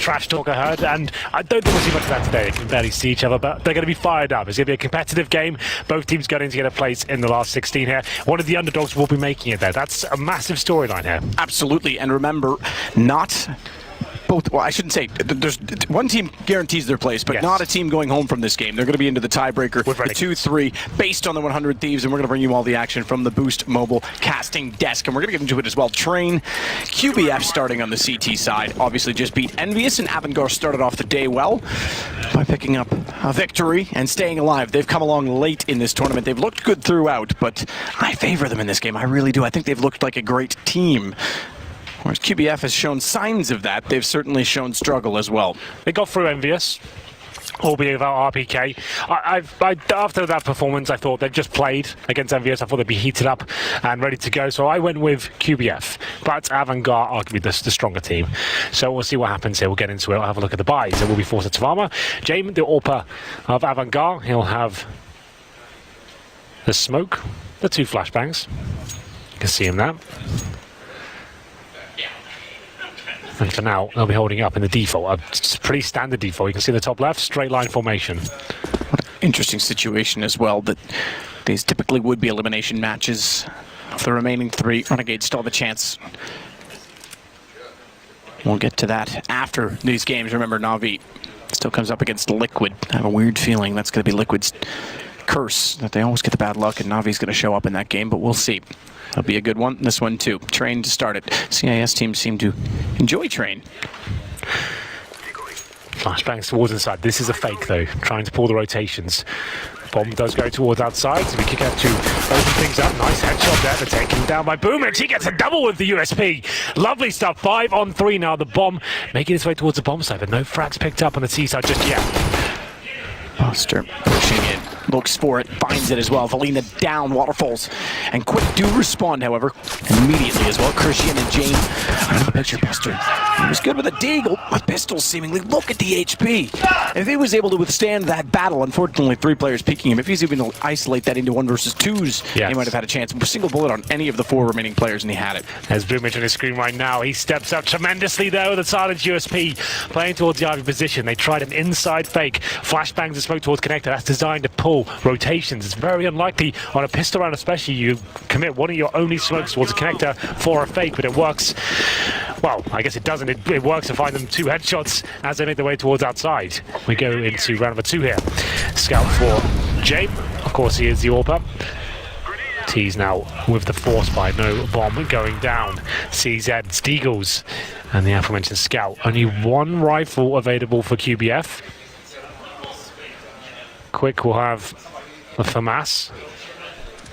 trash talk I heard, and I don't think we'll see much of that today. They can barely see each other, but they're going to be fired up. It's going to be a competitive game. Both teams going to get a place in the last 16 here. One of the underdogs will be making it there. That's a massive storyline here. Absolutely, and remember, not both. Well, I shouldn't say. There's one team guarantees their place, but not a team going home from this game. They're going to be into the tiebreaker, the 2-3, based on the 100 Thieves, and we're going to bring you all the action from the Boost Mobile casting desk, and we're going to get into it as well. Train, QBF starting on the CT side, obviously just beat Envious, and AVANGAR started off the day well by picking up a victory and staying alive. They've come along late in this tournament. They've looked good throughout, but I favor them in this game. I really do. I think they've looked like a great team. Whereas QBF has shown signs of that, they've certainly shown struggle as well. They got through Envious, albeit without RPK. After that performance, I thought they'd just played against Envious. I thought they'd be heated up and ready to go. So I went with QBF. But AVANGAR arguably the stronger team. So we'll see what happens here. We'll get into it. I'll have a look at the buys. It will be Forza Tavama. James, the AWPer of AVANGAR. He'll have the smoke, the 2 flashbangs. You can see him now. And for now, they'll be holding up in the default. It's a pretty standard default. You can see the top left, straight line formation. What an interesting situation as well, that these typically would be elimination matches. Of the remaining 3, Renegades still have a chance. We'll get to that after these games. Remember, Na'Vi still comes up against Liquid. I have a weird feeling that's going to be Liquid's curse, that they always get the bad luck, and Na'Vi's going to show up in that game, but we'll see. That'll be a good one. This one too. Train to start it. CIS teams seem to enjoy Train. Flashbangs towards inside. This is a fake though, trying to pull the rotations. Bomb does go towards outside, so we kick out to open things up. Nice headshot there. They're taken down by Boomich. He gets a double with the USP. Lovely stuff. 5 on 3 now. The bomb making its way towards the bomb side, but no frags picked up on the T side just yet. Buster pushing in, looks for it, finds it as well. Valina down, Waterfalls, and Quick do respond, however, immediately as well. Christian and Jane are in the picture. Buster, he was good with a deagle, with pistols seemingly. Look at the HP. If he was able to withstand that battle, unfortunately 3 players peeking him, if he's even able to isolate that into 1 versus 2s, he might have had a chance. A single bullet on any of the 4 remaining players, and he had it. There's Boomich on his screen right now. He steps up tremendously there with a silent USP, playing towards the Ivy position. They tried an inside fake. Flashbangs and smoke towards connector. That's designed to pull rotations. It's very unlikely on a pistol round, especially you commit one of your only smokes towards a connector for a fake, but it works. Well, I guess it doesn't. It works to find them 2 headshots as they make their way towards outside. We go into round number 2 here. Scout for Jay. Of course, he is the AWPer. T's now with the force by no bomb going down. CZ, Steagles, and the aforementioned Scout. Only 1 rifle available for QBF. Quick will have a FAMAS.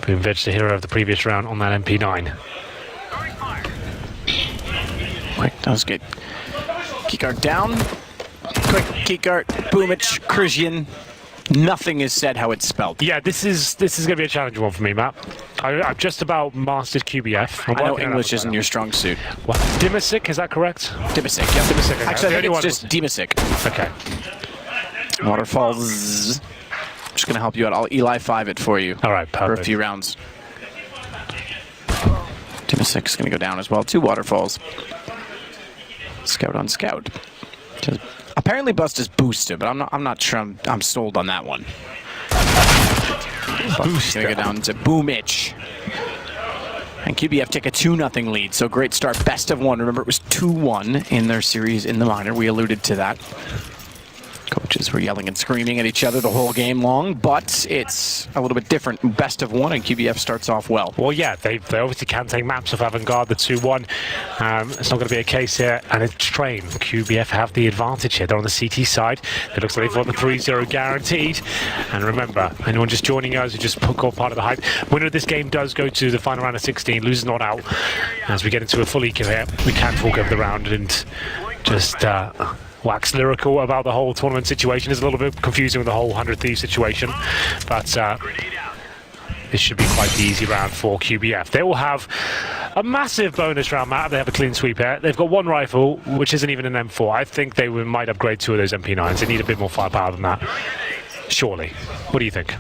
Boomvich, the hero of the previous round on that MP9. Quick does get Keycard down. Quick, Keycard, Boomich, Christian. Nothing is said how it's spelled. Yeah, this is going to be a challenging one for me, Matt. I've just about mastered QBF. I know English isn't your strong suit. What? Dimasic, is that correct? Dimasic, yeah. Dimasic, okay. Actually, I think it's just Dimasic. Okay. Waterfalls. Just going to help you out. I'll Eli 5 it for you. All right, perfect. For a few rounds. Dimasic is going to go down as well. 2 Waterfalls. Scout on Scout. Apparently Bust is boosted, but I'm not sure I'm sold on that one. Bust going to go down to Boomich. And QBF take a 2-0 lead, so great start. Best of 1. Remember, it was 2-1 in their series in the minor. We alluded to that. Coaches were yelling and screaming at each other the whole game long, but it's a little bit different. Best of 1, and QBF starts off well. Well, yeah, they obviously can take maps of AVANGAR, the 2-1. It's not going to be a case here, and it's Train. QBF have the advantage here. They're on the CT side. It looks like they've got the 3-0 guaranteed. And remember, anyone just joining us who just got part of the hype, winner of this game does go to the final round of 16, loses not out. As we get into a full eco here, we can talk over the round and just wax lyrical about the whole tournament situation. Is a little bit confusing with the whole 100 Thieves situation, but this should be quite the easy round for QBF. They will have a massive bonus round, Matt. They have a clean sweep here. They've got 1 rifle, which isn't even an M4. I think they might upgrade 2 of those MP9s. They need a bit more firepower than that, surely. What do you think?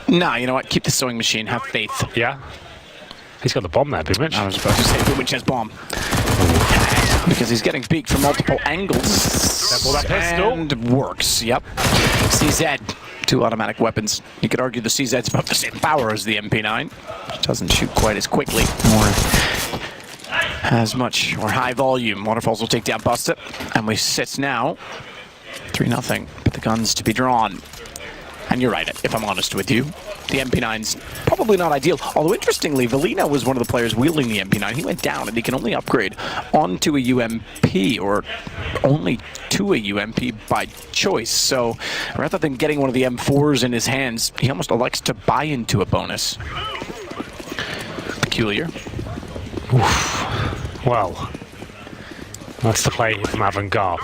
Nah, you know what? Keep the sewing machine. Have faith. Yeah? He's got the bomb there, Boomich. I was about to say, Boomich has bomb. because he's getting beaked from multiple angles. That pistol. And works, yep. CZ, 2 automatic weapons. You could argue the CZ's about the same power as the MP9. It doesn't shoot quite as quickly or as much or high volume. Waterfalls will take down Busta, and we sit now 3-0, but the guns to be drawn. And you're right, if I'm honest with you, the MP9's probably not ideal. Although, interestingly, Valina was one of the players wielding the MP9. He went down, and he can only upgrade onto a UMP, or only to a UMP by choice. So, rather than getting one of the M4s in his hands, he almost elects to buy into a bonus. Peculiar. Oof. Well, that's the play from AVANGAR.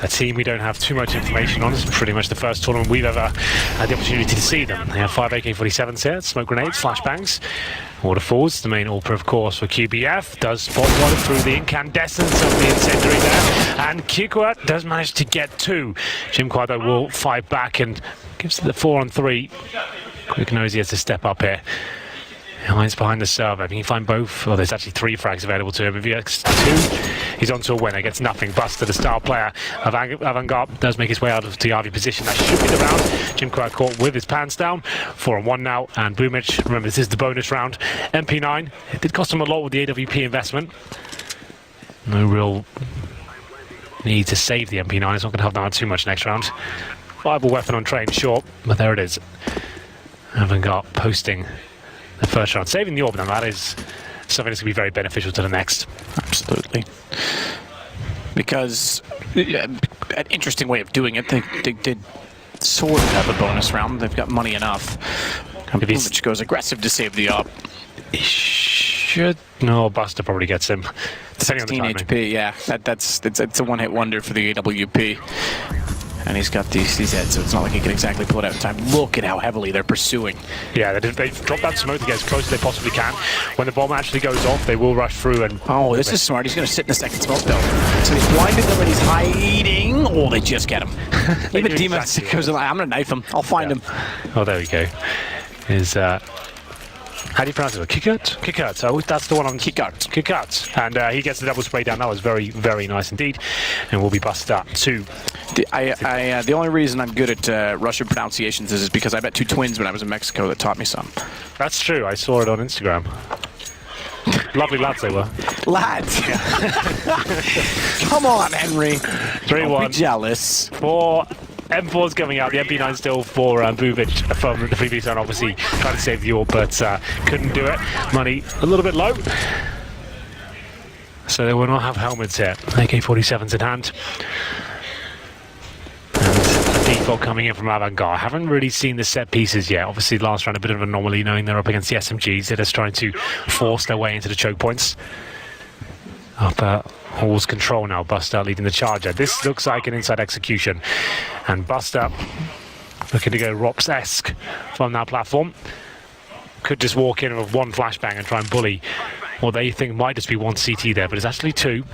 A team we don't have too much information on. It's pretty much the first tournament we've ever had the opportunity to see them. They have 5 AK-47s here, smoke grenades, flashbangs, waterfalls. The main AWP, of course, for QBF. Does spot one through the incandescence of the incendiary there. And Kikuat does manage to get 2. Jim Quad, though, will fight back and gives it the 4-on-3. Quick Nosy has to step up here. Hides behind the server. If he can find both, there's actually 3 frags available to him. If he gets 2, he's on to a winner. Gets nothing. Buster, the star player of AVANGAR, does make his way out of the RV position. That should be the round. Jim Quad caught with his pants down. 4-on-1 now. And Boomich, remember, this is the bonus round. MP9, it did cost him a lot with the AWP investment. No real need to save the MP9. It's not going to help them out too much next round. Viable weapon on train, sure, but there it is. AVANGAR posting the first round, saving the AWP, and that is something that's going to be very beneficial to the next. Absolutely. Because an interesting way of doing it, they did sort of have a bonus round. They've got money enough. Which goes aggressive to save the AWP. He should... No, Buster probably gets him. 16 HP, yeah. It's a one-hit wonder for the AWP. And he's got these heads, so it's not like he can exactly pull it out in time. Look at how heavily they're pursuing. Yeah, they've dropped that smoke to get as close as they possibly can. When the bomb actually goes off, they will rush through and... Oh, this is smart. He's going to sit in the second smoke though. So he's blinded them and he's hiding. Oh, they just get him. Even Dima exactly goes like, I'm going to knife him. I'll find him. Oh, there we go. How do you pronounce it? Kikut? Kikut. Oh, that's the one on Kikut. Kikut. And he gets the double spray down. That was very, very nice indeed. And will be busted up too. The only reason I'm good at Russian pronunciations is because I met 2 twins when I was in Mexico that taught me some. That's true. I saw it on Instagram. Lovely lads they were. Lads! Come on, Henry. 3-1. Don't be jealous. 4 M4's coming out. The MP9 still for Bubic from the previous round, obviously trying to save the AWP, but couldn't do it. Money a little bit low. So they will not have helmets here. AK-47s in hand. Default coming in from AVANGAR. Haven't really seen the set pieces yet. Obviously, last round a bit of an anomaly, knowing they're up against the SMGs. They're just trying to force their way into the choke points. Up Hall's control now. Buster leading the charger. This looks like an inside execution, and Buster looking to go Rops-esque from that platform. Could just walk in with 1 flashbang and try and bully what they think might just be 1 CT there, but it's actually 2.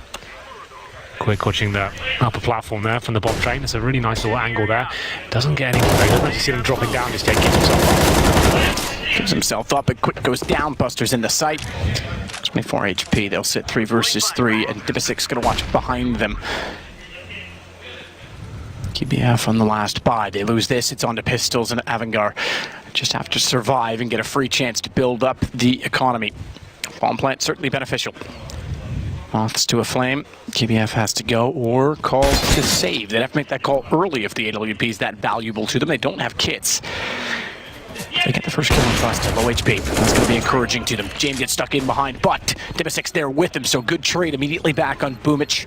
Quick watching the upper platform there from the bomb train. It's a really nice little angle there. Doesn't get anyone there. Doesn't actually see them dropping down just yet. Gives himself up and Quick goes down. Buster's in the sight. 24 HP. They'll sit 3 versus 3, and Divisic's going to watch behind them. QBF on the last buy. They lose this. It's on to pistols, and AVANGAR just have to survive and get a free chance to build up the economy. Bomb plant certainly beneficial. Moths to a flame. QBF has to go or call to save. They'd have to make that call early if the AWP is that valuable to them. They don't have kits. They get the first kill on Buster, low HP. That's going to be encouraging to them. James gets stuck in behind, but Divisic's there with him, so good trade immediately back on Boomich.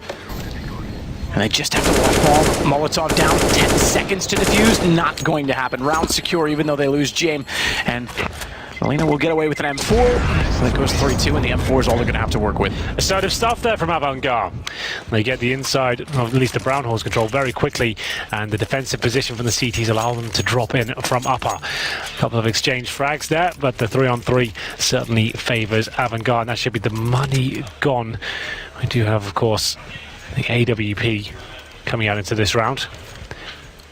And they just have to watch bomb. Molotov down, 10 seconds to defuse. Not going to happen. Round secure, even though they lose James. And Alina will get away with an M4. So that goes 3-2, and the M4 is all they're going to have to work with. Assertive stuff there from AVANGAR. They get the inside, or at least the brown horse control very quickly, and the defensive position from the CTs allow them to drop in from upper. A couple of exchange frags there, but the 3-on-3 certainly favours AVANGAR, and that should be the money gone. We do have, of course, the AWP coming out into this round.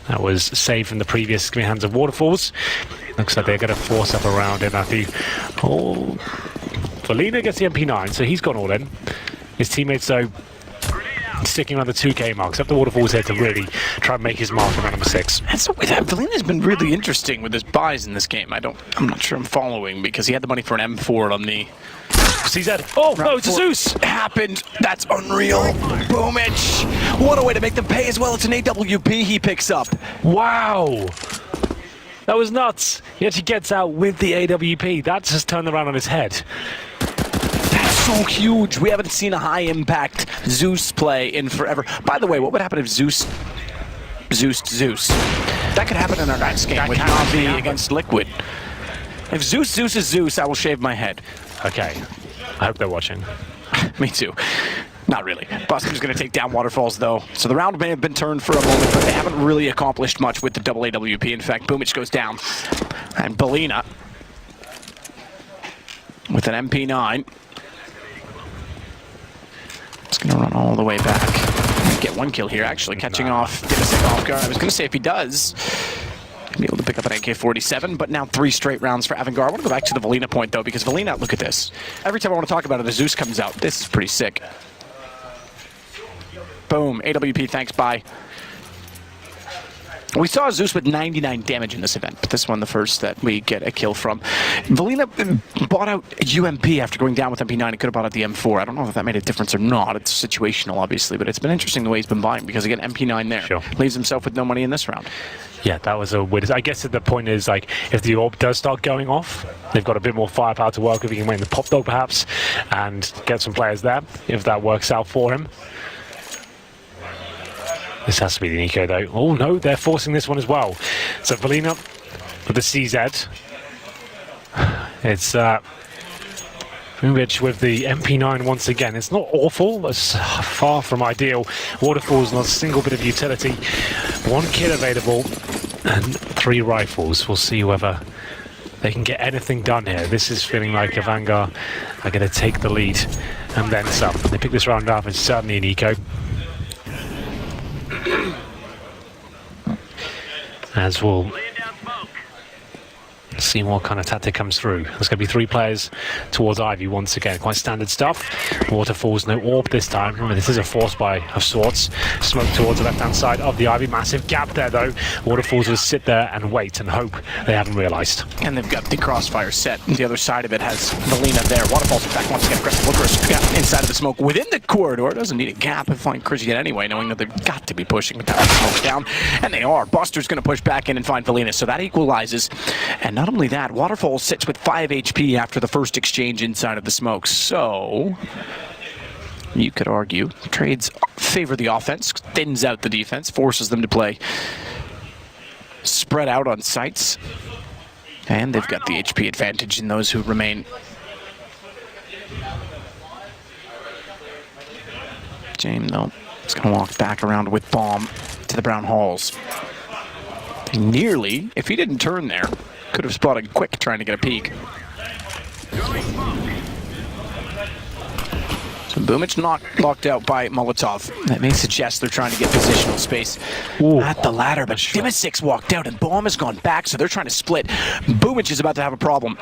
That was saved from the previous hands of Waterfalls. Looks like they're going to force up around him. Valina gets the MP9, so he's gone all in. His teammates, though, sticking around the 2K mark. Up the Waterfall's here to really try and make his mark around number 6. And so Valina's been really interesting with his buys in this game. I'm not sure I'm following because he had the money for an M4 on the CZ. Oh, no, it's a Zeus! Happened. That's unreal. Boomich. What a way to make them pay as well. It's an AWP he picks up. Wow. That was nuts. He actually gets out with the AWP. That just turned around on his head. That's so huge. We haven't seen a high-impact Zeus play in forever. By the way, what would happen if Zeus? That could happen in our next game with Navi against Liquid. If Zeus is Zeus, I will shave my head. Okay. I hope they're watching. Me too. Not really. Buster's going to take down Waterfalls, though. So the round may have been turned for a moment, but they haven't really accomplished much with the double AWP. In fact, Boomich goes down. And Bellina with an MP9. It's going to run all the way back. Get one kill here, actually, catching off Divisek off guard. I was going to say, if he does, he'll be able to pick up an AK-47, but now 3 straight rounds for AVANGAR. I want to go back to the Valina point, though, because Valina, look at this. Every time I want to talk about it, a Zeus comes out. This is pretty sick. Boom. AWP, thanks, bye. We saw Zeus with 99 damage in this event, but this one the first that we get a kill from. Valina bought out UMP after going down with MP9. He could have bought out the M4. I don't know if that made a difference or not. It's situational, obviously, but it's been interesting the way he's been buying because, again, MP9 there. Sure. Leaves himself with no money in this round. Yeah, that was a weird... I guess the point is, like, if the orb does start going off, they've got a bit more firepower to work with. He can win the pop dog, perhaps, and get some players there, if that works out for him. This has to be the Nico, though. Oh, no, they're forcing this one as well. So, Valina with the CZ. It's Boomich with the MP9 once again. It's not awful. It's far from ideal. Waterfall's not a single bit of utility. 1 kit available and 3 rifles. We'll see whether they can get anything done here. This is feeling like AVANGAR are going to take the lead and then some. They pick this round up. It's certainly an eco. As we'll see what kind of tactic comes through. There's going to be 3 players towards Ivy once again. Quite standard stuff. Waterfalls, no orb this time. Remember, this is a force buy of sorts. Smoke towards the left-hand side of the Ivy. Massive gap there, though. Waterfalls will sit there and wait and hope they haven't realised. And they've got the crossfire set. The other side of it has Valina there. Waterfalls, in fact, once again, aggressive lookers inside of the smoke within the corridor. Doesn't need a gap and find Chris yet anyway, knowing that they've got to be pushing the smoke down. And they are. Buster's going to push back in and find Valina. So that equalizes. And not only that, Waterfall sits with 5 HP after the first exchange inside of the smoke. So you could argue trades favor the offense, thins out the defense, forces them to play spread out on sites. And they've got the HP advantage in those who remain. James, though, is going to walk back around with bomb to the brown halls. Nearly, if he didn't turn there, could have spotted Quick trying to get a peek. So Boomich not locked out by Molotov. That may suggest they're trying to get positional space at the ladder, but Divisek walked out and Bomb has gone back, so they're trying to split. Boomich is about to have a problem.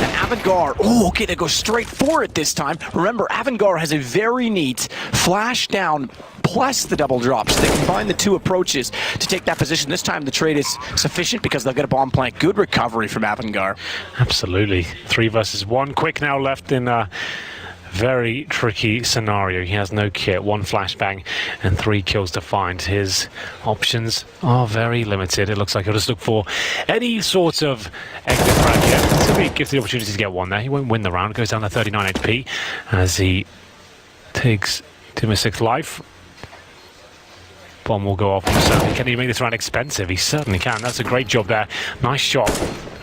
And AVANGAR, oh, okay, they go straight for it this time. Remember, AVANGAR has a very neat flash down plus the double drops. They combine the 2 approaches to take that position. This time the trade is sufficient because they'll get a bomb plant. Good recovery from AVANGAR. Absolutely. 3 versus 1. Quick now left in a very tricky scenario. He has no kit, 1 flashbang and 3 kills to find. His options are very limited. It looks like he'll just look for any sort of exit frag here. So he gives the opportunity to get 1 there. He won't win the round. Goes down to 39 HP as he takes Divisek's life. Bomb will go off. So can he make this round expensive? He certainly can. That's a great job there. Nice shot.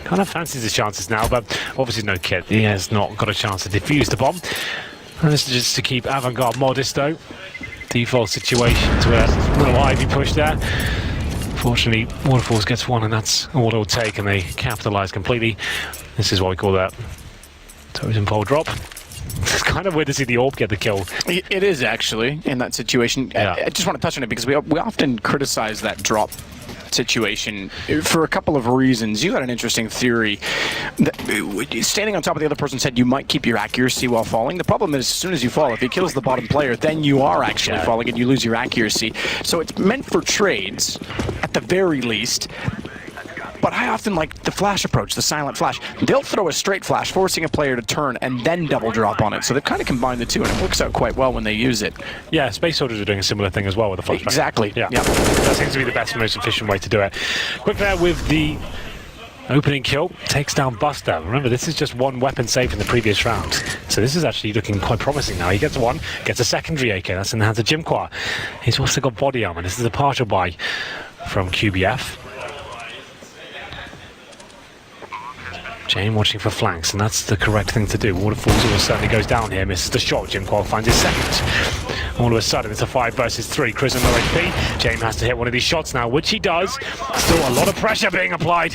Kind of fancies his chances now, but obviously no kit. He has not got a chance to defuse the bomb. And this is just to keep AVANGAR modest, though. Default situation to a little Ivy push there. Fortunately, Waterfalls gets 1, and that's all it'll take, and they capitalise completely. This is what we call that totem pole drop. It's kind of weird to see the AWP get the kill. It is actually in that situation. Yeah. I just want to touch on it because we often criticize that drop situation for a couple of reasons. You had an interesting theory that standing on top of the other person's head, you might keep your accuracy while falling. The problem is, as soon as you fall, if he kills the bottom player, then you are actually falling and you lose your accuracy. So it's meant for trades, at the very least. But I often like the flash approach, the silent flash. They'll throw a straight flash, forcing a player to turn and then double drop on it. So they've kind of combined the two, and it works out quite well when they use it. Yeah, Space Soldiers are doing a similar thing as well with the flashback. Exactly. Yeah. Yep. That seems to be the best, most efficient way to do it. Quick there with the opening kill, takes down Buster. Remember, this is just one weapon saved in the previous round. So this is actually looking quite promising now. He gets one, gets a secondary AK. That's in the hands of Jimqua. He's also got body armor. This is a partial buy from QBF. Jane watching for flanks, and that's the correct thing to do. Waterfalls almost certainly goes down here, misses the shot. Jimqua finds his second. All of a sudden, it's a 5 versus 3. Chris and no HP. Jane has to hit one of these shots now, which he does. Still a lot of pressure being applied.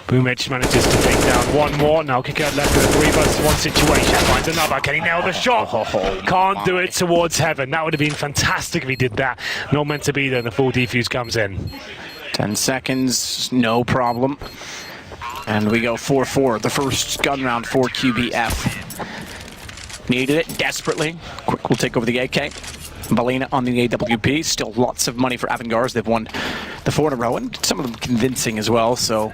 Boomich manages to take down one more. Now kick out left with a 3 versus 1 situation. Finds another. Can he nail the shot? Can't do it towards heaven. That would have been fantastic if he did that. Not meant to be there, and the full defuse comes in. 10 seconds, no problem. And we go 4-4, the first gun round for QBF. Needed it desperately. Quick will take over the AK. Balina on the AWP. Still lots of money for AVANGAR. They've won the 4 in a row, and some of them convincing as well. So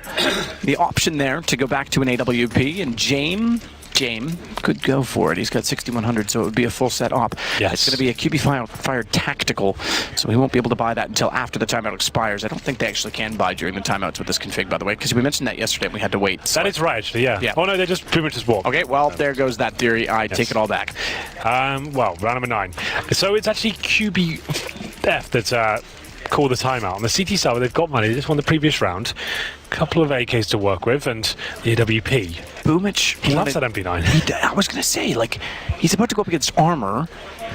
the option there to go back to an AWP, and James could go for it. He's got 6,100, so it would be a full set op. Yes. It's going to be a QB fired tactical, so he won't be able to buy that until after the timeout expires. I don't think they actually can buy during the timeouts with this config, by the way, because we mentioned that yesterday and we had to wait. So. That is right, actually, yeah. Oh, no, they just pretty much just walk. Okay, well, there goes that theory. I take it all back. Well, round number 9. So it's actually QBF that's call the timeout. On the CT side, they've got money. They just won the previous round. Couple of AKs to work with, and the AWP. Boomich, he loves that MP9. I was going to say, like, he's about to go up against armor.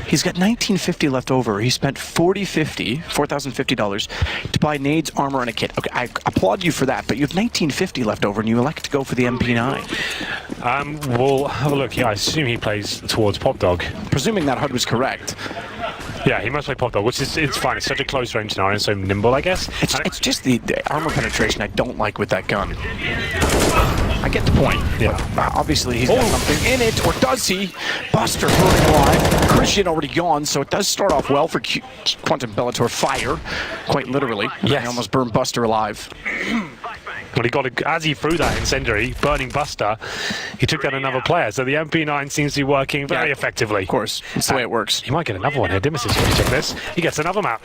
He's got $1950 left over. He spent $4,050 to buy nades, armor, and a kit. Okay, I applaud you for that, but you have $1950 left over, and you elect to go for the MP9. We'll have a look. Yeah, I assume he plays towards Pop Dog. Presuming that HUD was correct. Yeah, he must play Pop Dog, which is it's fine. It's such a close range now, and so nimble, I guess. It's just the armor penetration I don't like with that gun. I get the point. Yeah. Obviously, he's got something in it, or does he? Buster burning alive. Christian already gone, so it does start off well for Quantum Bellator Fire, quite literally. Yes. He almost burned Buster alive. Well, he got as he threw that incendiary, burning Buster, he took down another player. So the MP9 seems to be working very effectively. Of course, that's the way it works. He might get another one here. Dimas, can you check this? He gets another map.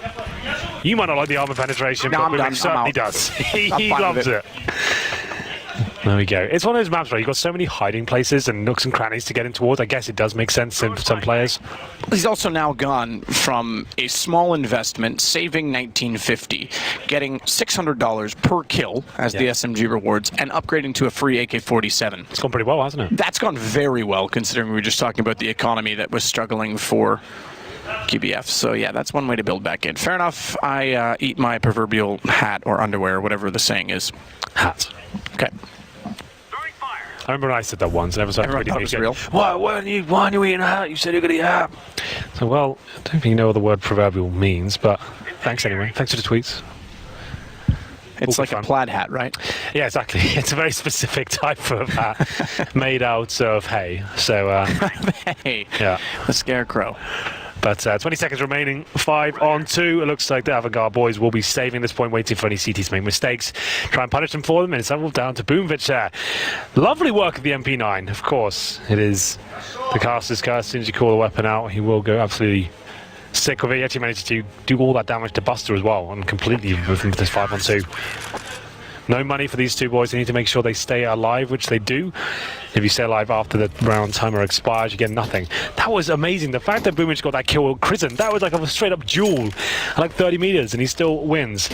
You might not like the armor penetration, but he certainly does. He loves it. There we go. It's one of those maps where you've got so many hiding places and nooks and crannies to get in towards. I guess it does make sense in some players. He's also now gone from a small investment, saving $1950, getting $600 per kill as the SMG rewards, and upgrading to a free AK-47. It's gone pretty well, hasn't it? That's gone very well, considering we were just talking about the economy that was struggling for QBF. So yeah, that's one way to build back in. Fair enough. I eat my proverbial hat or underwear, whatever the saying is. Hat. Okay. I remember when I said that once, and everyone thought it was real. Why are you eating a hat? You said you're going to eat a hat. So, well, I don't think you know what the word proverbial means, but thanks anyway. Thanks for the tweets. It's like a plaid hat, right? Yeah, exactly. It's a very specific type of hat made out of hay. So, hey, yeah. The scarecrow. But 20 seconds remaining, 5 on 2. It looks like the AVANGAR boys will be saving this point, waiting for any CTs to make mistakes. Try and punish them for them, and it's all down to Boomvich there. Lovely work of the MP9, of course. It is the caster's curse. As soon as you call the weapon out, he will go absolutely sick with it. He actually managed to do all that damage to Buster as well, and completely move him to this 5 on 2. No money for these two boys. They need to make sure they stay alive, which they do. If you stay alive after the round timer expires, you get nothing. That was amazing. The fact that Boomich got that kill with Krisen, that was like a straight-up duel at like 30 meters, and he still wins.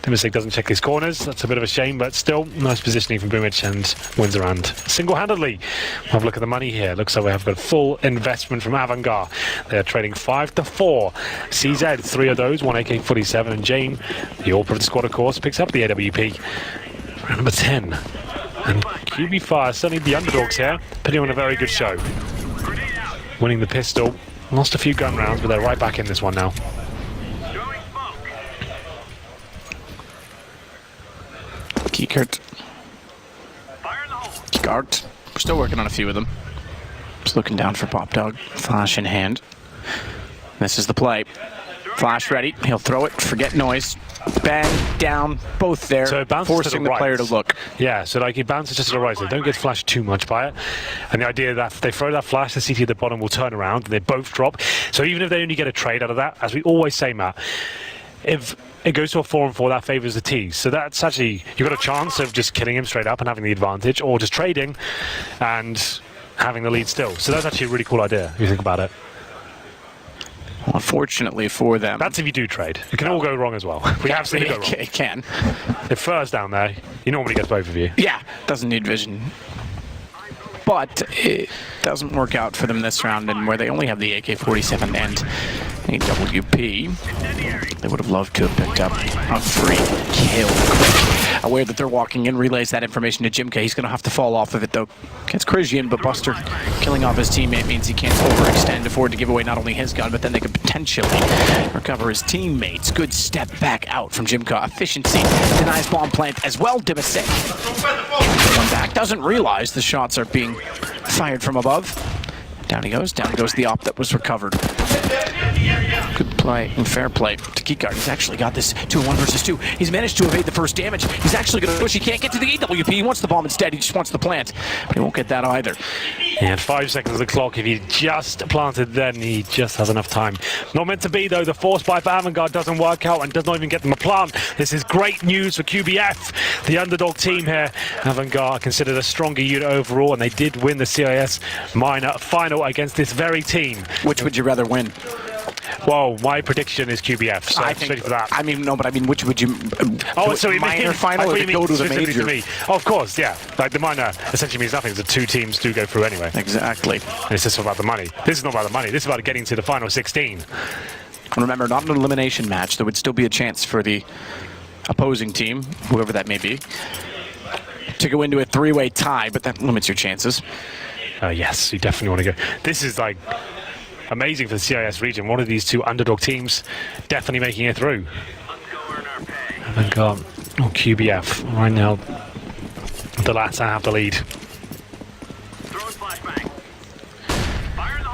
Dimasik doesn't check his corners. That's a bit of a shame, but still nice positioning from Boomich, and wins around single-handedly. We'll have a look at the money here. Looks like we have got full investment from AVANGAR. They're trading 5 to 4. CZ, 3 of those, 1 AK-47, and Jane, the all-pro of the squad, of course, picks up the AWP. Round number 10. And QB Fire, certainly the underdogs here, putting on a very good show. winning the pistol. Lost a few gun rounds, but they're right back in this one now. Kiekert. Kiekert. We're still working on a few of them. Just looking down for Pop Dog. Flash in hand. This is the play. Flash ready. He'll throw it. Forget noise. Bang, down, both there. So it bounces forcing to the right. Player to look. Yeah, so like it bounces just to the right. So they don't get flashed too much by it. And the idea that if they throw that flash, the CT at the bottom will turn around and they both drop. So even if they only get a trade out of that, as we always say, Matt, if it goes to a 4-on-4, that favours the T's. So that's actually, you've got a chance of just killing him straight up and having the advantage, or just trading and having the lead still. So that's actually a really cool idea, if you think about it. Well, unfortunately for them. That's if you do trade. It can all go wrong as well. We have seen it go wrong. It can. If Fur's down there, he normally gets both of you. Yeah, doesn't need vision. But it doesn't work out for them this round, and where they only have the AK-47 and a WP, they would have loved to have picked up a free kill quick. Aware that they're walking in, relays that information to Jimka. He's going to have to fall off of it, though. Gets Krizian, but Buster killing off his teammate means he can't overextend, afford to give away not only his gun, but then they could potentially recover his teammates. Good step back out from Jimka. Efficiency denies bomb plant as well. Dimasek. One back. Doesn't realize the shots are being fired from above. Down he goes the op that was recovered. Good play and fair play to Kiekert. He's actually got this 2-1 versus 2. He's managed to evade the first damage. He's actually going to push. He can't get to the AWP. He wants the bomb instead. He just wants the plant. But he won't get that either. He had 5 seconds of the clock. If he just planted then, he just has enough time. Not meant to be, though. The force buy for AVANGAR doesn't work out and does not even get them a plant. This is great news for QBF, the underdog team here. AVANGAR are considered a stronger unit overall, and they did win the CIS minor final against this very team. Which would you rather win? Well, my prediction is QBF, so I think for that. I mean, no, but I mean, which would you... So you minor mean, final or go to the major? To me. Oh, of course, yeah. Like, the minor essentially means nothing. The 2 teams do go through anyway. Exactly. And it's just about the money. This is not about the money. This is about getting to the final 16. Remember, not an elimination match. There would still be a chance for the opposing team, whoever that may be, to go into a 3-way tie, but that limits your chances. Yes, you definitely want to go. This is like amazing for the CIS region. One of these 2 underdog teams definitely making it through. AVANGAR or QBF right now. The latter have the lead.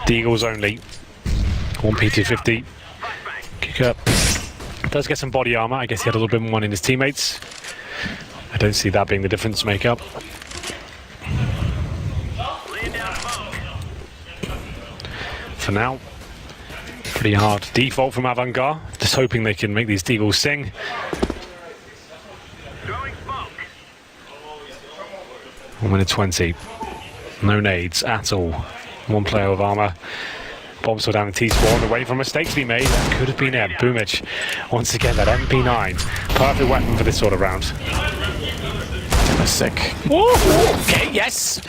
Deagles only. 1 P250. Kick up. Does get some body armor. I guess he had a little bit more in his teammates. I don't see that being the difference maker. For now, pretty hard default from AVANGAR. Just hoping they can make these Deagles sing. One minute 20. No nades at all. 1 player with armor. Bombs still down the T-spawn, waiting for a mistake to be made. That could have been it. Boomich, once again, that MP9. Perfect weapon for this sort of round. Sick. Okay, yes.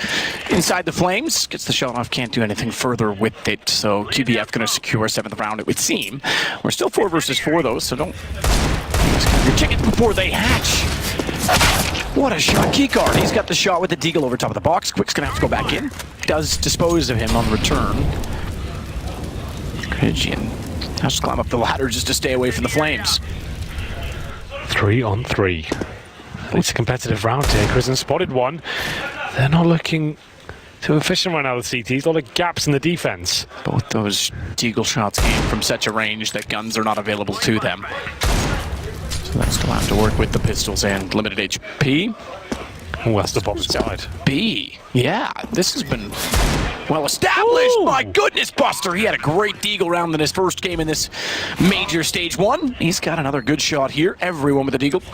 Inside the flames. Gets the shot off. Can't do anything further with it. So QBF going to secure 7th round, it would seem. We're still 4 versus 4, though, so don't... your chickens before they hatch. What a shot. Kiekert. He's got the shot with the Deagle over top of the box. Quick's going to have to go back in. Does dispose of him on return. Krizian has to climb up the ladder just to stay away from the flames. 3 on 3. It's a competitive round here. Krizian spotted one. They're not looking too efficient right now, the CTs. A lot of gaps in the defense. Both those Deagle shots came from such a range that guns are not available to them. So they still have to work with the pistols and limited HP. Oh, that's the bottom side. B. Yeah, this has been well established. Ooh. My goodness, Buster. He had a great Deagle round in his first game in this major stage 1. He's got another good shot here. Everyone with a Deagle.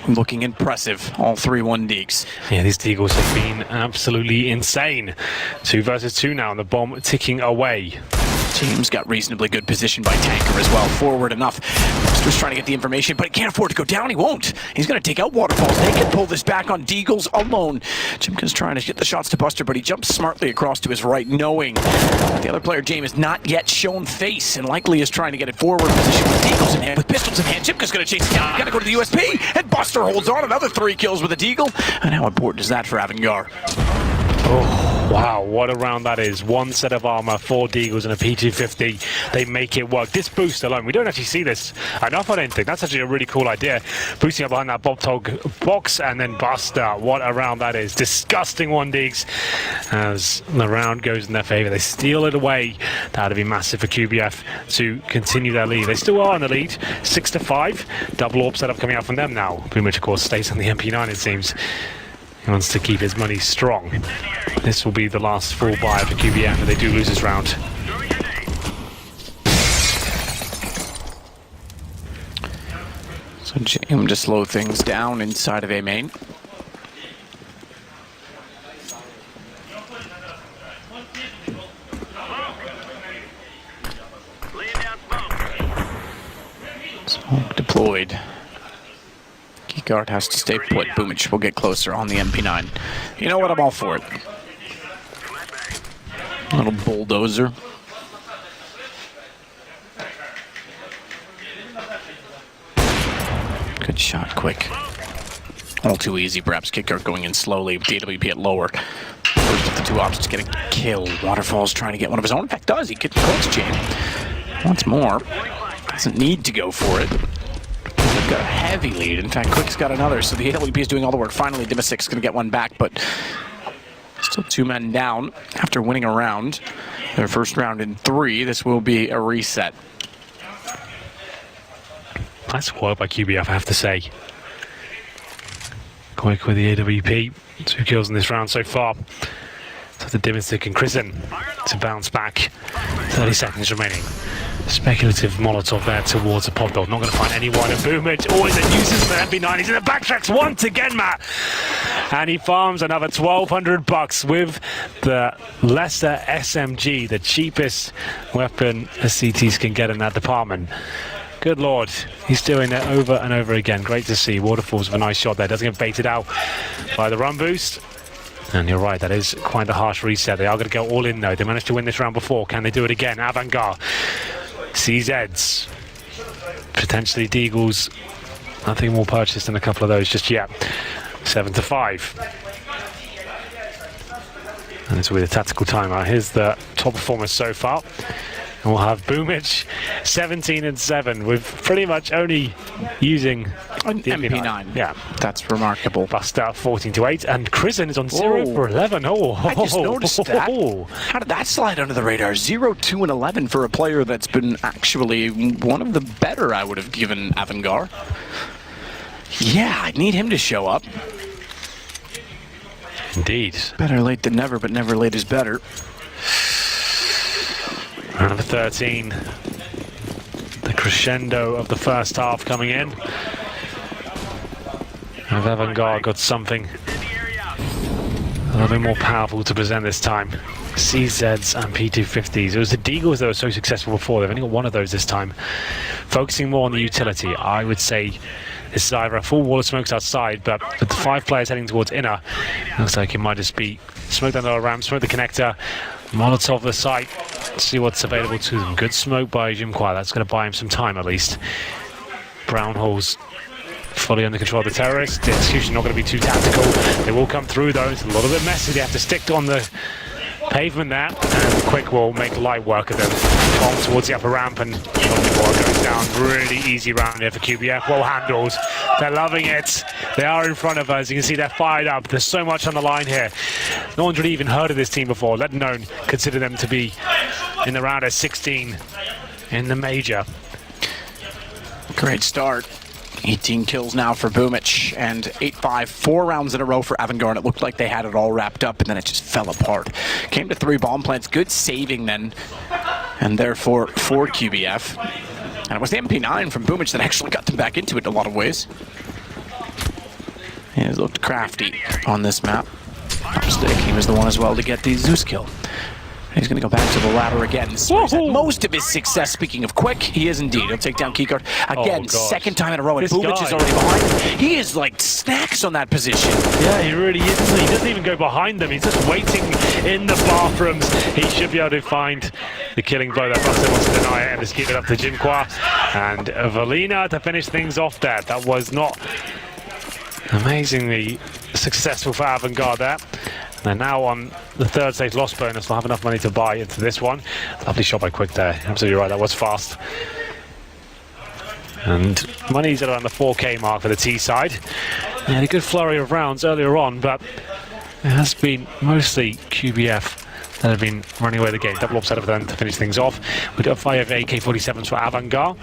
Looking impressive, all 3-1 Deags. Yeah, these Deagles have been absolutely insane. 2 versus 2 now, and the bomb ticking away. Team's got reasonably good position by Tanker as well. Forward enough. Buster's trying to get the information, but he can't afford to go down. He won't. He's going to take out Waterfalls. They can pull this back on Deagles alone. Jimka's trying to get the shots to Buster, but he jumps smartly across to his right, knowing the other player, James, has not yet shown face and likely is trying to get it forward position with Deagles in hand, with pistols in hand. Jimka's going to chase it down. Got to go to the USP, and Buster holds on. Another 3 kills with a Deagle. And how important is that for AVANGAR? Oh. Wow, what a round that is. One set of armor, 4 Deagles and a P250. They make it work. This boost alone, we don't actually see this enough, I don't think. That's actually a really cool idea. Boosting up behind that Bob Tog box and then Buster. What a round that is. Disgusting 1 Deags as the round goes in their favor. They steal it away. That would be massive for QBF to continue their lead. They still are in the lead, 6-5. Double AWP setup coming out from them now. Boomich, of course, stays on the MP9, it seems. He wants to keep his money strong. This will be the last full buy for QBF if they do lose this round. So Jim to slow things down inside of A main. Smoke deployed. Keyguard has to stay put. Boomich will get closer on the MP9. You know what? I'm all for it. Little bulldozer. Good shot, quick. All too easy, perhaps. Keyguard going in slowly with the AWP at lower. First of the 2 options to get a kill. Waterfall's trying to get one of his own. In fact, does. He gets close, Jane. Once more. Doesn't need to go for it. They've got a heavy lead. In fact, Quick's got another, so the AWP is doing all the work. Finally, Dimasik's going to get one back, but still 2 men down after winning a round. Their first round in 3. This will be a reset. Nice work by QBF, I have to say. Quick with the AWP. 2 kills in this round so far. So the Dimasik and Kristen to bounce back. 30 seconds remaining. Speculative Molotov there towards a pod build. Not going to find anyone. And Boomich always a nuisance for MP9. He's in the backtracks once again, Matt. And he farms another $1,200 with the lesser SMG, the cheapest weapon the CTs can get in that department. Good Lord, he's doing it over and over again. Great to see. Waterfalls with a nice shot there. Doesn't get baited out by the run boost. And you're right, that is quite a harsh reset. They are going to go all in though. They managed to win this round before. Can they do it again? AVANGAR. CZs. Potentially Deagles. Nothing more purchased than a couple of those just yet. 7-5. And this will be the tactical timeout. Here's the top performers so far. And we'll have Boomich 17-7 with pretty much only using an MP9. Yeah, that's remarkable. Buster 14-8, and Kristen is on 0 for 11. Oh, I just noticed that. How did that slide under the radar? 0-2-11 for a player that's been actually one of the better I would have given AVANGAR. Yeah, I need him to show up. Indeed. Better late than never, but never late is better. Round number 13. The crescendo of the first half coming in. Have AVANGAR got something a little bit more powerful to present this time. CZs and P250s. It was the Deagles that were so successful before. They've only got one of those this time. Focusing more on the utility, I would say this is either a full wall of smokes outside, but with the 5 players heading towards inner, looks like it might just be smoke down the ramp, smoke the connector, Molotov the site, see what's available to them. Good smoke by Jimquire. That's going to buy him some time at least. Brown holes fully under control of the terrorists. The execution not going to be too tactical. They will come through though. It's a little bit messy. They have to stick on the pavement there, and Quick will make light work of them. On towards the upper ramp, and goes down. Really easy round here for QBF. Well handled. They're loving it. They are in front of us. You can see they're fired up. There's so much on the line here. No one's really even heard of this team before, let alone consider them to be in the round of 16 in the major. Great start. 18 kills now for Boomich, and 8-5, 4 rounds in a row for AVANGAR, and it looked like they had it all wrapped up, and then it just fell apart. Came to 3 bomb plants, good saving then, and therefore for QBF. And it was the MP9 from Boomich that actually got them back into it in a lot of ways. He has looked crafty on this map. Upstick, he was the one as well to get the Zeus kill. He's going to go back to the ladder again. Most of his success, speaking of Quick, he is indeed. He'll take down Keyguard. Again, second time in a row, and Boomich is already behind him. He is like snacks on that position. Yeah, he really is. He doesn't even go behind them. He's just waiting in the bathrooms. He should be able to find the killing blow. That Buster wants to deny it and just keep it up to Jimquire. And Valina to finish things off there. That was not amazingly successful for AVANGAR there. They're now on the third stage loss bonus. They'll have enough money to buy into this one. Lovely shot by Quick there. Absolutely right, that was fast. And money's at around the 4K mark for the T side. They had a good flurry of rounds earlier on, but it has been mostly QBF that have been running away the game. Double upset of them to finish things off. We do have 5 AK-47s for AVANGAR.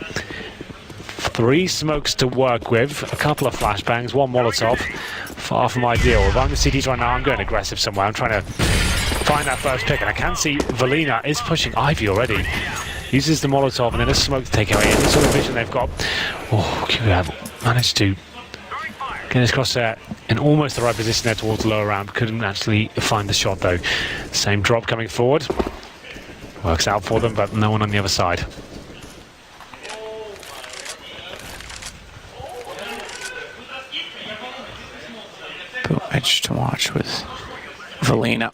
3 smokes to work with, a couple of flashbangs, 1 Molotov. Far from ideal. If I'm the CTs right now, I'm going aggressive somewhere. I'm trying to find that first pick, and I can see Valina is pushing Ivy already. Uses the Molotov and then a smoke to take away any sort of vision they've got. Oh, QBF managed to get his crosshair in almost the right position there towards the lower round. Couldn't actually find the shot though. Same drop coming forward. Works out for them, but no one on the other side. Edge to watch with Valina.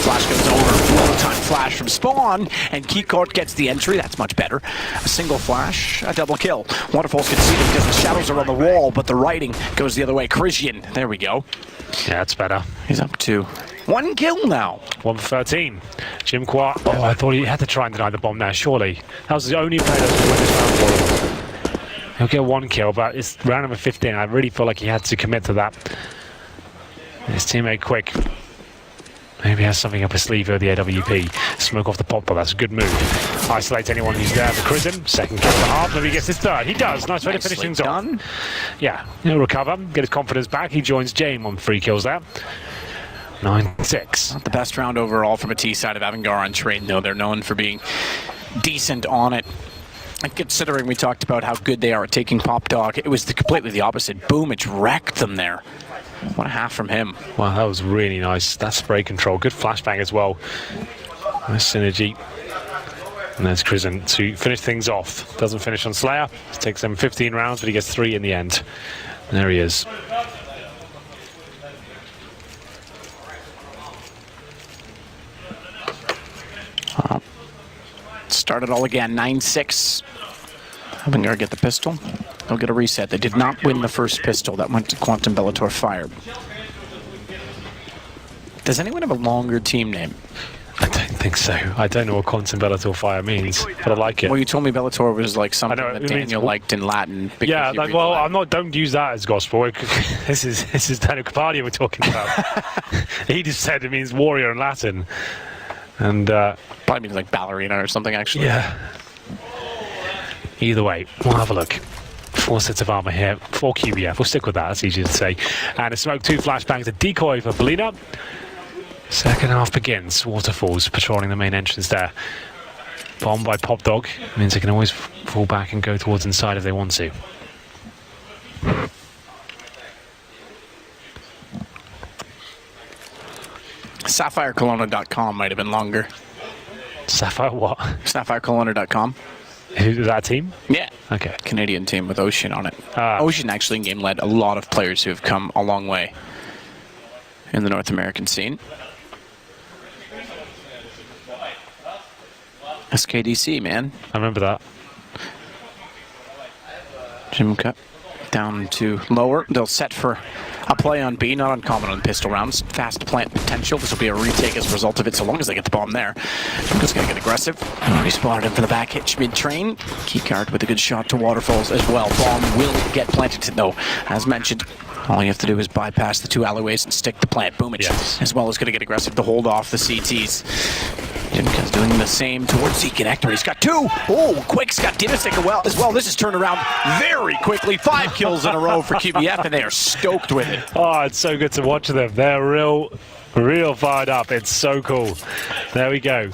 Flash goes over. Well-timed flash from Spawn, and Keycourt gets the entry. That's much better. A single flash, a double kill. Waterfalls can see it because the shadows are on the wall, but the writing goes the other way. Christian, there we go. Yeah, that's better. He's up to 1 kill now. 1 for 13. Jim Qua. Oh, I thought he had to try and deny the bomb there, surely. That was the only player that could win this round for him. He'll get 1 kill, but it's round number 15. I really feel like he had to commit to that. His teammate Quick maybe has something up his sleeve with the AWP. Smoke off the pop, but that's a good move. Isolate anyone who's there for Chrism. Second kill of the half. Maybe he gets his third. He does. Nice way to finish things off. Yeah, he'll recover, get his confidence back. He joins Jame on 3 kills there. 9-6. Not the best round overall from a T side of AVANGAR on train, though. They're known for being decent on it. And considering we talked about how good they are at taking Pop Dog, it was completely the opposite. Boom, it wrecked them there. 1.5 from him. Wow, that was really nice. That spray control. Good flashbang as well. Nice synergy. And there's Chrism to finish things off. Doesn't finish on Slayer. It takes them 15 rounds, but he gets 3 in the end. And there he is. Start it all again. 9-6. AVANGAR get the pistol. They'll get a reset. They did not win the first pistol. That went to Quantum Bellator Fire. Does anyone have a longer team name? I don't think so. I don't know what Quantum Bellator Fire means, but I like it. Well, you told me Bellator was like something that Daniel liked in Latin. Yeah, like, well, I'm not. Don't use that as gospel. This is Daniel Capadia we're talking about. He just said it means warrior in Latin, and probably means like ballerina or something. Actually, yeah. Either way, we'll have a look. 4 sets of armor here for QBF. We'll stick with that. That's easy to say. And a smoke, 2 flashbangs, a decoy for Valina. Second half begins. Waterfalls patrolling the main entrance there. Bomb by Pop Dog means they can always fall back and go towards inside if they want to. SapphireColonna.com might have been longer. Sapphire what? SapphireColonna.com. Who's that team? Yeah. Okay. Canadian team with Ocean on it. Ocean actually in game led a lot of players who have come a long way in the North American scene. SKDC, man. I remember that. Jim cut down to lower. They'll set for a play on B, not uncommon on pistol rounds. Fast plant potential. This will be a retake as a result of it, so long as they get the bomb there. Jim's going to get aggressive. He spotted him for the back hitch mid-train. Keycard with a good shot to Waterfalls as well. Bomb will get planted, though. As mentioned, all you have to do is bypass the 2 alleyways and stick the plant. Boomage, yes. As well as going to get aggressive to hold off the CTs. Jimka's doing the same towards Z-Connector. He's got 2. Oh, Quick's got Dinosik as well. This is turned around very quickly. 5 kills in a row for QBF, and they are stoked with it. Oh, it's so good to watch them. They're real fired up. It's so cool. There we go.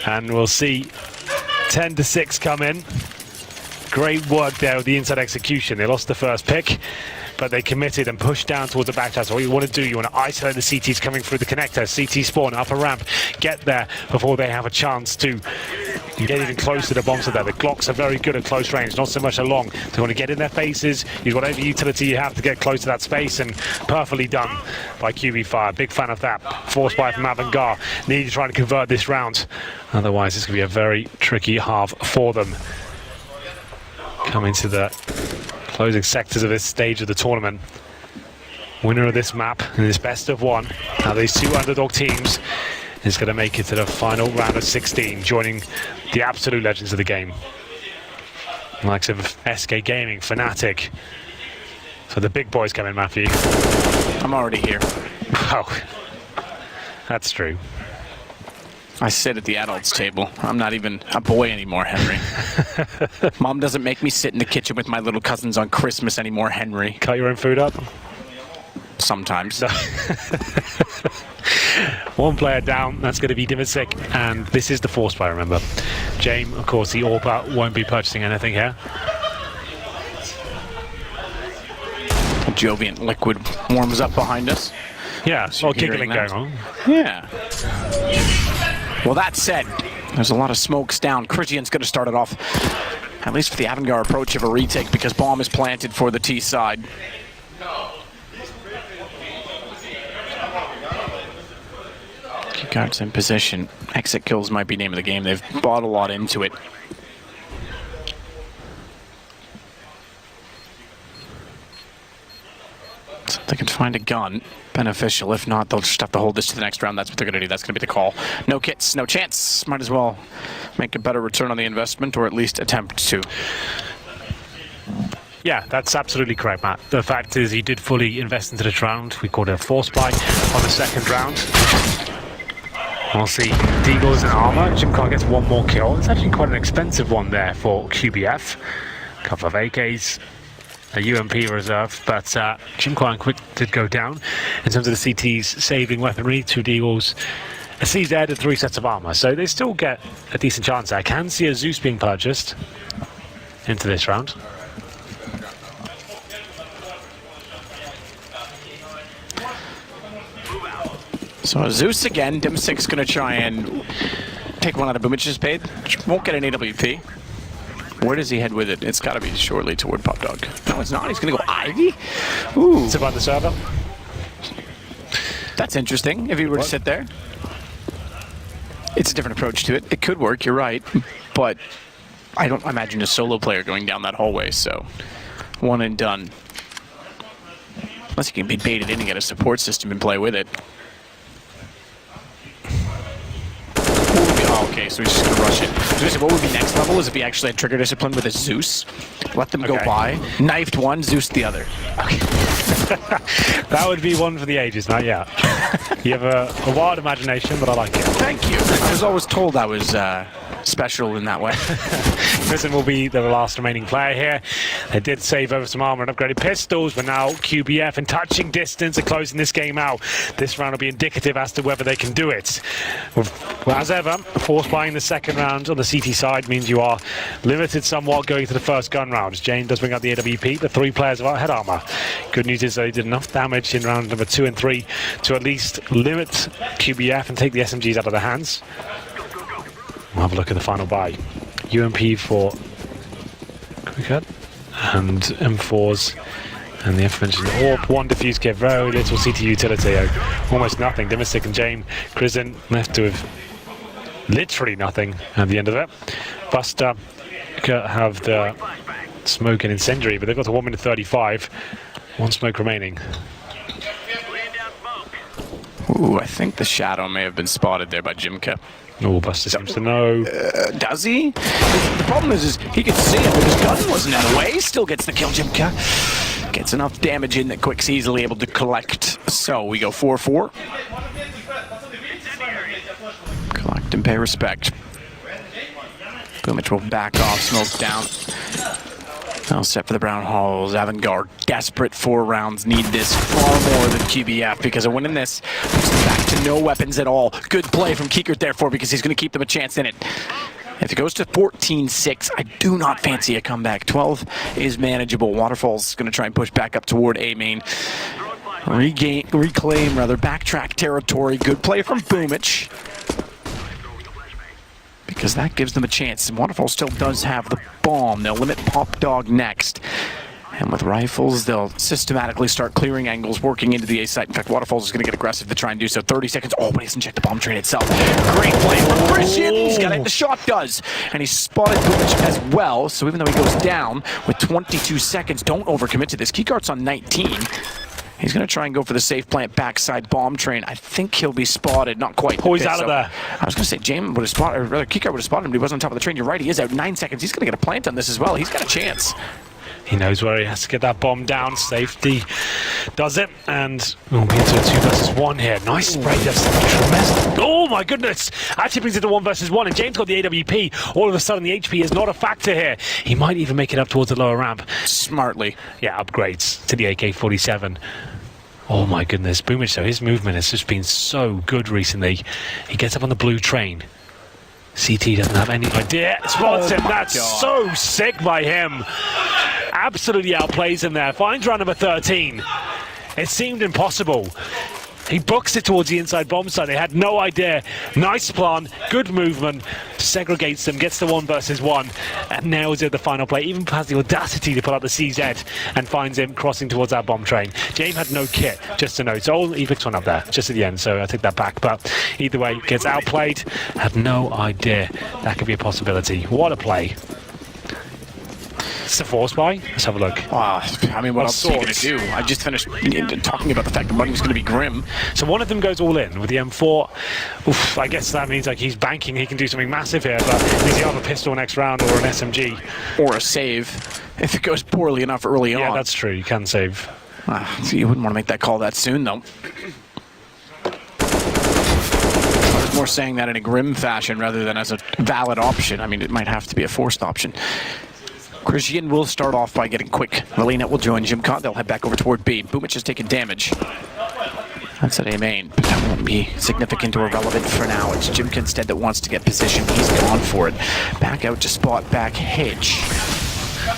And we'll see 10-6 come in. Great work there with the inside execution. They lost the first pick, but they committed and pushed down towards the back tower. So what you want to do, you want to isolate the CTs coming through the connector. CT spawn, upper ramp, get there before they have a chance to get even close to the bombs there. The Glocks are very good at close range, not so much along. They want to get in their faces, use whatever utility you have to get close to that space, and perfectly done by QB Fire. Big fan of that. Force buy from AVANGAR. Need to try to convert this round. Otherwise, it's going to be a very tricky half for them. Coming to the closing sectors of this stage of the tournament. winner of this map in this best of one. Now these two underdog teams is going to make it to the final round of 16, joining the absolute legends of the game. The likes of SK Gaming, Fnatic. So the big boys come in, Matthew. I'm already here. Oh, that's true. I sit at the adults table. I'm not even a boy anymore, Henry. Mom doesn't make me sit in the kitchen with my little cousins on Christmas anymore, Henry. Cut your own food up? Sometimes. One player down, that's going to be Dimisic, and this is the force player, remember. James, of course, the AWP won't be purchasing anything here. Joviant Liquid warms up behind us. Yeah, all giggling going on. Yeah. Well, that said, there's a lot of smokes down. Christian's going to start it off, at least for the AVANGAR approach of a retake, because bomb is planted for the T side. Keep guards in position. Exit kills might be name of the game. They've bought a lot into it. So if they can find a gun, beneficial. If not, they'll just have to hold this to the next round. That's what they're going to do. That's going to be the call. No kits, no chance. Might as well make a better return on the investment, or at least attempt to. Yeah, that's absolutely correct, Matt. The fact is he did fully invest into this round. We called it a force buy on the second round. We'll see Deagles and armor. Jimcar gets one more kill. It's actually quite an expensive one there for QBF. A couple of AKs. A UMP reserve, but Jimcar and Quick did go down. In terms of the CT's saving weaponry, 2 Deagles, a CZ and 3 sets of armor, so they still get a decent chance. I can see a Zeus being purchased into this round. So Zeus again. Dimsic's going to try and take one out of Boomic's paid. Won't get an AWP. Where does he head with it? It's got to be shortly toward Pop Dog. No, it's not. He's going to go Ivy. Ooh. It's about the server. That's interesting, if he were to sit there. It's a different approach to it. It could work, you're right. But I don't imagine a solo player going down that hallway, so one and done. Unless he can be baited in and get a support system and play with it. Okay, so he's just going to rush it. So what would be next level is if he actually had trigger discipline with a Zeus. Let them go by. Knifed one, Zeus the other. Okay. That would be one for the ages, not yet. You have a wild imagination, but I like it. Thank you. I was always told I was special in that way. Prison will be the last remaining player here. They did save over some armor and upgraded pistols, but now QBF in touching distance are closing this game out. This round will be indicative as to whether they can do it. Well, as ever, force buying the second round on the CT side means you are limited somewhat going to the first gun round. Jane does bring out the AWP, the 3 players without head armor. Good news is they did enough damage in round number 2 and 3 to at least limit QBF and take the SMGs out of their hands. We'll have a look at the final buy. UMP for Cricket and M4s and the aforementioned AWP. 1 defuse kit, very little CT utility, almost nothing. Dimisic and James Krisen left to have literally nothing at the end of it. Buster have the smoke and incendiary, but they've got a 1 minute 35. 1 smoke remaining. Ooh, I think the shadow may have been spotted there by Jimka. Oh, Buster seems to know. Does he? The problem is he could see it, but his gun wasn't in the way. He still gets the kill, Jimka. Gets enough damage in that Quick's easily able to collect. So we go 4-4. Collect and pay respect. Boomich will back off, smoke down. All set for the Brown Halls. AVANGAR desperate 4 rounds. Need this far more than QBF because of winning this. Back to no weapons at all. Good play from Kiekert therefore because he's going to keep them a chance in it. If it goes to 14-6, I do not fancy a comeback. 12 is manageable. Waterfall's going to try and push back up toward A main. Reclaim, backtrack territory. Good play from Boomich. Because that gives them a chance. And Waterfall still does have the bomb. They'll limit Pop Dog next. And with rifles, they'll systematically start clearing angles, working into the A site. In fact, Waterfalls is going to get aggressive to try and do so. 30 seconds. Oh, but he doesn't check the bomb train itself. Great play from Christian. He's got it. The shot does. And he spotted Boomich as well. So even though he goes down with 22 seconds, don't overcommit to this. Keycart's on 19. He's going to try and go for the safe plant backside bomb train. I think he'll be spotted. Not quite. Oh, he's out of there. I was going to say James would have spotted, or rather Kikar would have spotted him, but he wasn't on top of the train. You're right, he is out 9 seconds. He's going to get a plant on this as well. He's got a chance. He knows where he has to get that bomb down. Safety does it, and we'll be into a 2 versus 1 here. Nice spray. That's tremendous. Oh my goodness! Actually brings it to 1 versus 1, and James got the AWP. All of a sudden, the HP is not a factor here. He might even make it up towards the lower ramp. Smartly. Yeah, upgrades to the AK-47. Oh my goodness, Boomich though, his movement has just been so good recently. He gets up on the blue train. CT doesn't have any idea. Spots him. That's so sick by him. Absolutely outplays him there. Finds round number 13. It seemed impossible. He books it towards the inside bomb site. They had no idea. Nice plan, good movement, segregates them, gets the 1 versus 1, and nails it at the final play. Even has the audacity to pull out the CZ and finds him crossing towards that bomb train. James had no kit, just to note. So he picks one up there, just at the end, so I take that back. But either way, gets outplayed. Had no idea that could be a possibility. What a play. It's a force buy. Let's have a look. I mean, what else are you going to do? I just finished talking about the fact that Bunny's going to be grim. So one of them goes all in with the M4. Oof, I guess that means like he's banking. He can do something massive here, but does he have a pistol next round or an SMG? Or a save if it goes poorly enough early on. Yeah, that's true. You can save. So you wouldn't want to make that call that soon, though. I was more saying that in a grim fashion rather than as a valid option. I mean, it might have to be a forced option. Christian will start off by getting quick. Melina will join Jimcott. They'll head back over toward B. Boomich has taken damage. That's at A main, but that won't be significant or relevant for now. It's Jimcott instead that wants to get position. He's gone for it. Back out to spot back Hitch.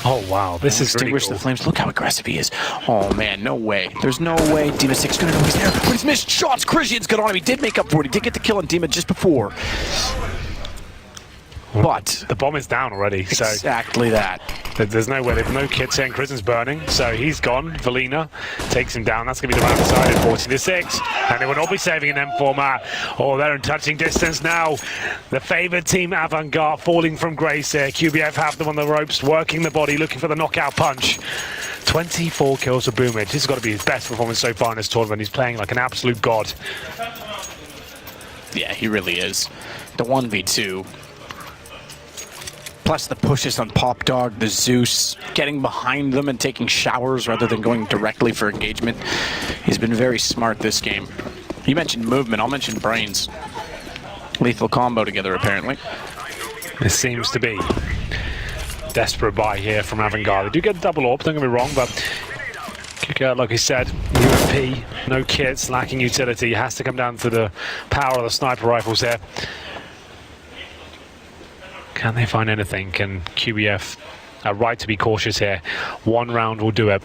Oh wow, this is extinguish really cool. The flames. Look how aggressive he is. Oh man, no way. There's no way Dima 6 gonna know he's there. But he's missed shots. Christian's got on him. He did make up for it. He did get the kill on Dima just before. But the bomb is down already. Exactly that. There's no way. There's no kits here, and Christian's burning. So he's gone. Valina takes him down. That's going to be the round decided, 40-6. And they will not be saving an M4 mat. Oh, they're in touching distance now. The favoured team, AVANGAR, falling from grace here. QBF have them on the ropes, working the body, looking for the knockout punch. 24 kills for Boomich. This has got to be his best performance so far in this tournament. He's playing like an absolute god. Yeah, he really is. The 1v2. Plus the pushes on Pop Dog, the Zeus, getting behind them and taking showers rather than going directly for engagement. He's been very smart this game. You mentioned movement, I'll mention brains. Lethal combo together, apparently. This seems to be desperate buy here from AVANGAR. They do get a double AWP, don't get me wrong, but like I said, UMP, no kits, lacking utility. Has to come down to the power of the sniper rifles here. Can they find anything? Can QBF right to be cautious here? 1 round will do it.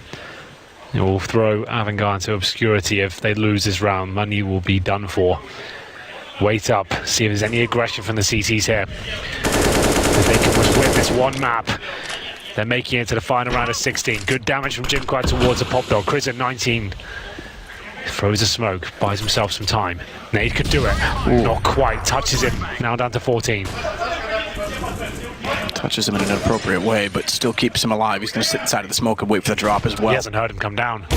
It will throw AVANGAR into obscurity. If they lose this round, money will be done for. Wait up, see if there's any aggression from the CTs here. If they can just win this one map. They're making it to the final round of 16. Good damage from Jimcott towards the Pop Dog. Chris at 19. Throws a smoke, buys himself some time. Nade could do it. Ooh. Not quite. Touches him. Now down to 14. Touches him in an inappropriate way, but still keeps him alive. He's going to sit inside of the smoke and wait for the drop as well. He hasn't heard him come down.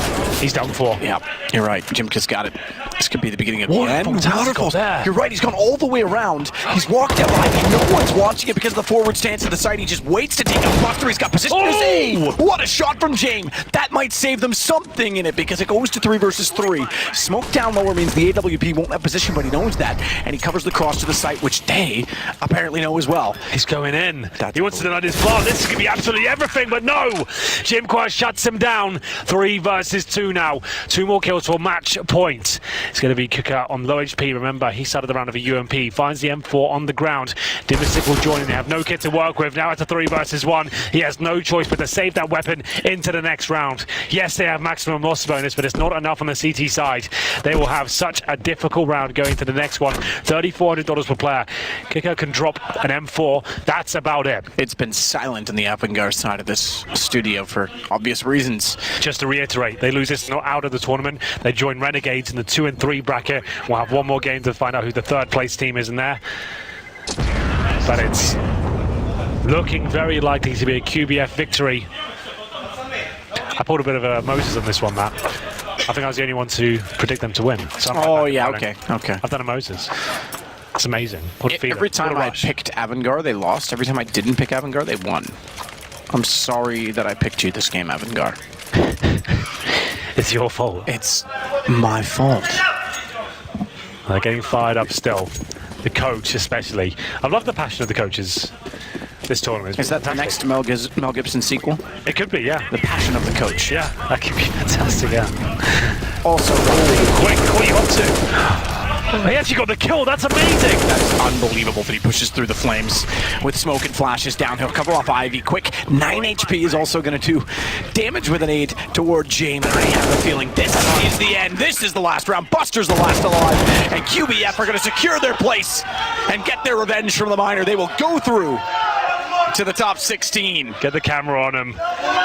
He's done for. Yeah, you're right. Jimcott got it. This could be the beginning of the end. Wonderful there. You're right. He's gone all the way around. He's walked out behind. No one's watching it because of the forward stance to the side. He just waits to take a buster. He's got position. Oh! What a shot from James. That might save them something in it because it goes to 3 versus 3. Smoke down lower means the AWP won't have position, but he knows that. And he covers the cross to the site, which they apparently know as well. He's going in. He wants to deny his plan. This could be absolutely everything, but no! Jimcott shuts him down. 3 versus 2 now. 2 more kills for match point. It's going to be Kuka on low HP. Remember, he started the round of a UMP. Finds the M4 on the ground. Dimisik will join in. They have no kit to work with. Now it's a 3 versus 1. He has no choice but to save that weapon into the next round. Yes, they have maximum loss bonus, but it's not enough on the CT side. They will have such a difficult round going to the next one. $3,400 per player. Kuka can drop an M4. That's about it. It's been silent on the AVANGAR side of this studio for obvious reasons. Just to reiterate, they lose this not out of the tournament. They join Renegades in the 2 and 3 bracket. We'll have 1 more game to find out who the 3rd place team is in there. But it's looking very likely to be a QBF victory. I pulled a bit of a Moses on this one, Matt. think I was the only one to predict them to win. So yeah, okay. I've done a Moses. It's amazing. Every time I picked AVANGAR, they lost. Every time I didn't pick AVANGAR, they won. I'm sorry that I picked you this game, AVANGAR. It's your fault. It's my fault. They're getting fired up still. The coach especially. I love the passion of the coaches this tournament. Is that the next Mel Gibson sequel? It could be, yeah. The passion of the coach. Yeah, that could be fantastic, yeah. Also, quick, what are you up to? He actually got the kill, that's amazing! That's unbelievable that he pushes through the flames with smoke and flashes down. He'll cover off Ivy quick. 9 HP is also going to do damage with an aid toward James. I have a feeling this is the end. This is the last round. Buster's the last alive. And QBF are going to secure their place and get their revenge from the Miner. They will go through to the top 16. Get the camera on him.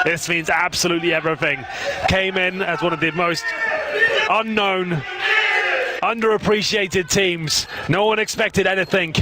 This means absolutely everything. Came in as one of the most unknown, underappreciated teams. No one expected anything.